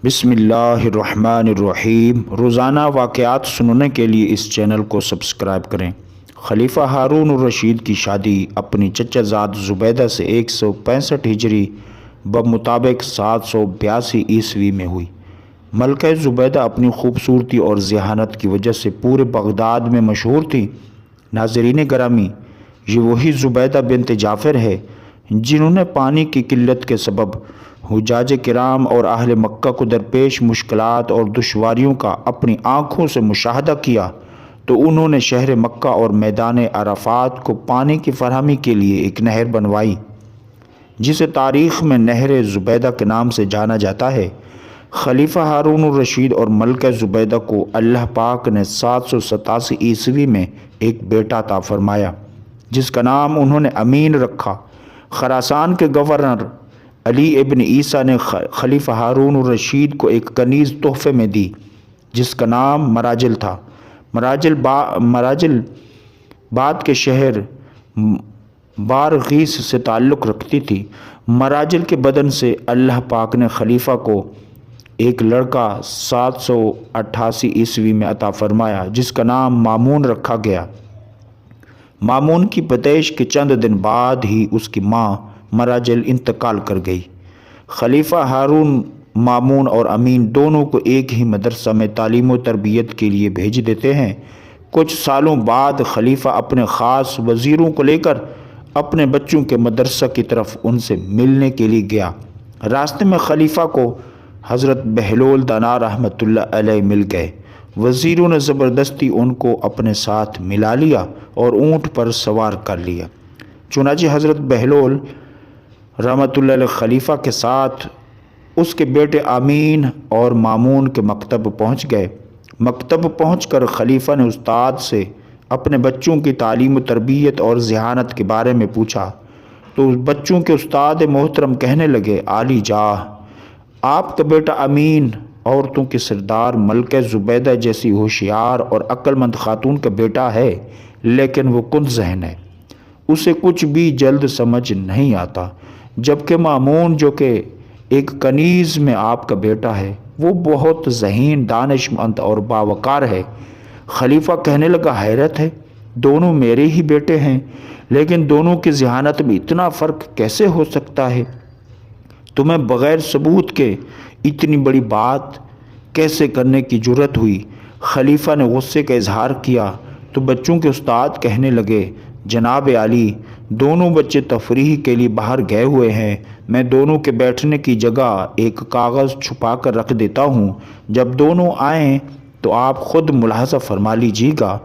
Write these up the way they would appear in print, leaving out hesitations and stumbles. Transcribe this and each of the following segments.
بسم اللہ الرحمن الرحیم۔ روزانہ واقعات سننے کے لیے اس چینل کو سبسکرائب کریں۔ خلیفہ ہارون الرشید کی شادی اپنی چچا زاد زبیدہ سے 165 ہجری بمطابق 782 عیسوی میں ہوئی۔ ملکہ زبیدہ اپنی خوبصورتی اور ذہانت کی وجہ سے پورے بغداد میں مشہور تھی۔ ناظرین گرامی، یہ وہی زبیدہ بنت جعفر ہے جنہوں نے پانی کی قلت کے سبب حجاج کرام اور اہل مکہ کو درپیش مشکلات اور دشواریوں کا اپنی آنکھوں سے مشاہدہ کیا تو انہوں نے شہر مکہ اور میدان عرفات کو پانی کی فراہمی کے لیے ایک نہر بنوائی، جسے تاریخ میں نہر زبیدہ کے نام سے جانا جاتا ہے۔ خلیفہ ہارون الرشید اور ملکہ زبیدہ کو اللہ پاک نے 787 عیسوی میں ایک بیٹا عطا فرمایا، جس کا نام انہوں نے امین رکھا۔ خراسان کے گورنر علی ابن عیسیٰ نے خلیفہ ہارون الرشید کو ایک کنیز تحفے میں دی، جس کا نام مراجل تھا۔ مراجل بعد کے شہر بارغیس سے تعلق رکھتی تھی۔ مراجل کے بدن سے اللہ پاک نے خلیفہ کو ایک لڑکا 788 عیسوی میں عطا فرمایا، جس کا نام مامون رکھا گیا۔ مامون کی پیدائش کے چند دن بعد ہی اس کی ماں مراجل انتقال کر گئی۔ خلیفہ ہارون مامون اور امین دونوں کو ایک ہی مدرسہ میں تعلیم و تربیت کے لیے بھیج دیتے ہیں۔ کچھ سالوں بعد خلیفہ اپنے خاص وزیروں کو لے کر اپنے بچوں کے مدرسہ کی طرف ان سے ملنے کے لیے گیا۔ راستے میں خلیفہ کو حضرت بہلول دانا رحمۃ اللہ علیہ مل گئے۔ وزیروں نے زبردستی ان کو اپنے ساتھ ملا لیا اور اونٹ پر سوار کر لیا۔ چنانچہ حضرت بہلول رحمۃ اللہ علیہ خلیفہ کے ساتھ اس کے بیٹے امین اور مامون کے مکتب پہنچ گئے۔ مکتب پہنچ کر خلیفہ نے استاد سے اپنے بچوں کی تعلیم و تربیت اور ذہانت کے بارے میں پوچھا تو بچوں کے استاد محترم کہنے لگے، عالی جاہ، آپ کا بیٹا امین عورتوں کے سردار ملکہ زبیدہ جیسی ہوشیار اور عقل مند خاتون کا بیٹا ہے، لیکن وہ کند ذہن ہے، اسے کچھ بھی جلد سمجھ نہیں آتا، جبکہ مامون جو کہ ایک کنیز میں آپ کا بیٹا ہے وہ بہت ذہین، دانش مند اور باوقار ہے۔ خلیفہ کہنے لگا، حیرت ہے، دونوں میرے ہی بیٹے ہیں، لیکن دونوں کی ذہانت میں اتنا فرق کیسے ہو سکتا ہے؟ تمہیں بغیر ثبوت کے اتنی بڑی بات کیسے کرنے کی جرت ہوئی؟ خلیفہ نے غصے کا اظہار کیا تو بچوں کے استاد کہنے لگے، جناب عالی، دونوں بچے تفریح کے لیے باہر گئے ہوئے ہیں، میں دونوں کے بیٹھنے کی جگہ ایک کاغذ چھپا کر رکھ دیتا ہوں، جب دونوں آئیں تو آپ خود ملاحظہ فرما لیجیے گا۔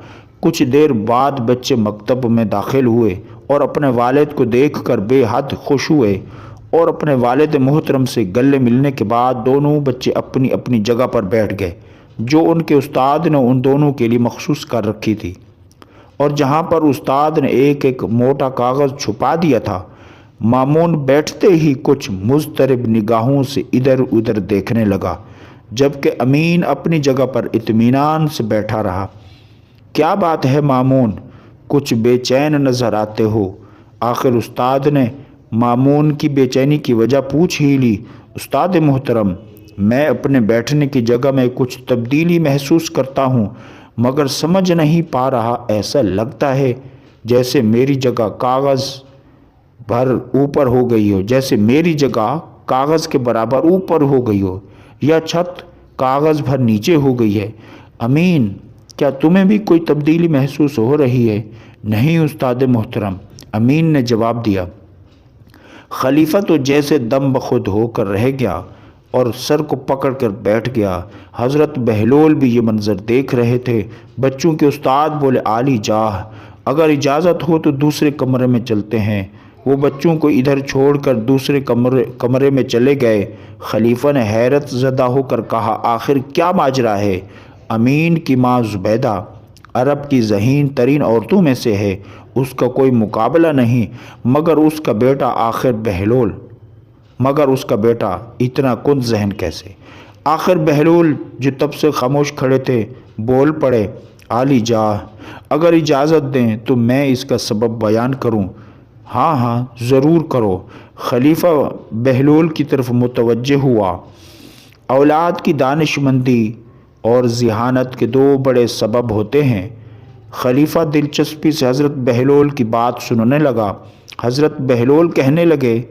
کچھ دیر بعد بچے مکتب میں داخل ہوئے اور اپنے والد کو دیکھ کر بے حد خوش ہوئے، اور اپنے والد محترم سے گلے ملنے کے بعد دونوں بچے اپنی اپنی جگہ پر بیٹھ گئے، جو ان کے استاد نے ان دونوں کے لیے مخصوص کر رکھی تھی، اور جہاں پر استاد نے ایک ایک موٹا کاغذ چھپا دیا تھا۔ مامون بیٹھتے ہی کچھ مضطرب نگاہوں سے ادھر ادھر دیکھنے لگا، جبکہ امین اپنی جگہ پر اطمینان سے بیٹھا رہا۔ کیا بات ہے مامون، کچھ بے چین نظر آتے ہو؟ آخر استاد نے مامون کی بے چینی کی وجہ پوچھ ہی لی۔ استاد محترم، میں اپنے بیٹھنے کی جگہ میں کچھ تبدیلی محسوس کرتا ہوں، مگر سمجھ نہیں پا رہا، ایسا لگتا ہے جیسے میری جگہ کاغذ بھر اوپر ہو گئی ہو، جیسے میری جگہ کاغذ کے برابر اوپر ہو گئی ہو، یا چھت کاغذ بھر نیچے ہو گئی ہے۔ امین، کیا تمہیں بھی کوئی تبدیلی محسوس ہو رہی ہے؟ نہیں استاد محترم، امین نے جواب دیا۔ خلیفہ تو جیسے دم بخود ہو کر رہ گیا اور سر کو پکڑ کر بیٹھ گیا۔ حضرت بہلول بھی یہ منظر دیکھ رہے تھے۔ بچوں کے استاد بولے، عالی جاہ، اگر اجازت ہو تو دوسرے کمرے میں چلتے ہیں۔ وہ بچوں کو ادھر چھوڑ کر دوسرے کمرے میں چلے گئے۔ خلیفہ نے حیرت زدہ ہو کر کہا، آخر کیا ماجرا ہے؟ امین کی ماں زبیدہ عرب کی ذہین ترین عورتوں میں سے ہے، اس کا کوئی مقابلہ نہیں، مگر اس کا بیٹا اتنا کند ذہن کیسے؟ آخر بہلول جو تب سے خاموش کھڑے تھے بول پڑے، عالی جاہ، اگر اجازت دیں تو میں اس کا سبب بیان کروں۔ ہاں ہاں ضرور کرو۔ خلیفہ بہلول کی طرف متوجہ ہوا اولاد کی دانشمندی اور ذہانت کے دو بڑے سبب ہوتے ہیں۔ خلیفہ دلچسپی سے حضرت بہلول کی بات سننے لگا۔ حضرت بہلول کہنے لگے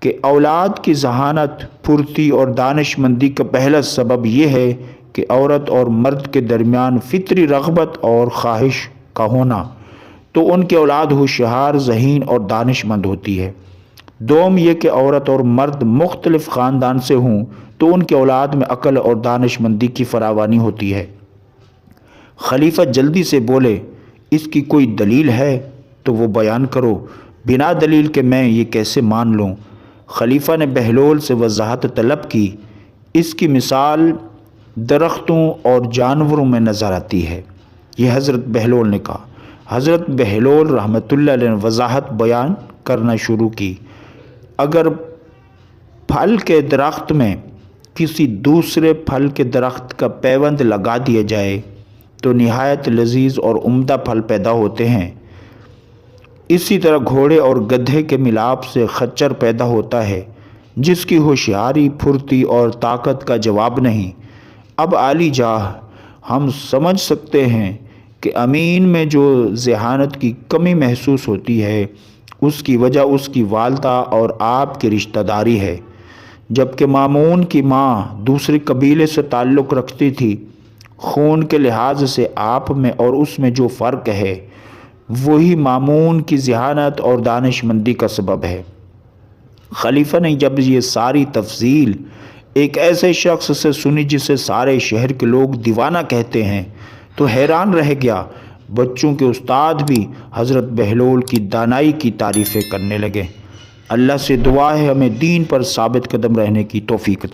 کہ اولاد کی ذہانت، پھرتی اور دانشمندی کا پہلا سبب یہ ہے کہ عورت اور مرد کے درمیان فطری رغبت اور خواہش کا ہونا، تو ان کی اولاد ہوشیار، ذہین اور دانشمند ہوتی ہے۔ دوم یہ کہ عورت اور مرد مختلف خاندان سے ہوں تو ان کی اولاد میں عقل اور دانشمندی کی فراوانی ہوتی ہے۔ خلیفہ جلدی سے بولے، اس کی کوئی دلیل ہے تو وہ بیان کرو، بنا دلیل کے میں یہ کیسے مان لوں؟ خلیفہ نے بہلول سے وضاحت طلب کی۔ اس کی مثال درختوں اور جانوروں میں نظر آتی ہے، یہ حضرت بہلول نے کہا۔ حضرت بہلول رحمۃ اللہ علیہ نے وضاحت بیان کرنا شروع کی۔ اگر پھل کے درخت میں کسی دوسرے پھل کے درخت کا پیوند لگا دیا جائے تو نہایت لذیذ اور عمدہ پھل پیدا ہوتے ہیں۔ اسی طرح گھوڑے اور گدھے کے ملاپ سے خچر پیدا ہوتا ہے جس کی ہوشیاری، پھرتی اور طاقت کا جواب نہیں۔ اب عالی جاہ ہم سمجھ سکتے ہیں کہ امین میں جو ذہانت کی کمی محسوس ہوتی ہے اس کی وجہ اس کی والدہ اور آپ کی رشتہ داری ہے، جبکہ مامون کی ماں دوسرے قبیلے سے تعلق رکھتی تھی۔ خون کے لحاظ سے آپ میں اور اس میں جو فرق ہے وہی مامون کی ذہانت اور دانشمندی کا سبب ہے۔ خلیفہ نے جب یہ ساری تفصیل ایک ایسے شخص سے سنی جسے سارے شہر کے لوگ دیوانہ کہتے ہیں تو حیران رہ گیا۔ بچوں کے استاد بھی حضرت بہلول کی دانائی کی تعریفیں کرنے لگے۔ اللہ سے دعا ہے ہمیں دین پر ثابت قدم رہنے کی توفیق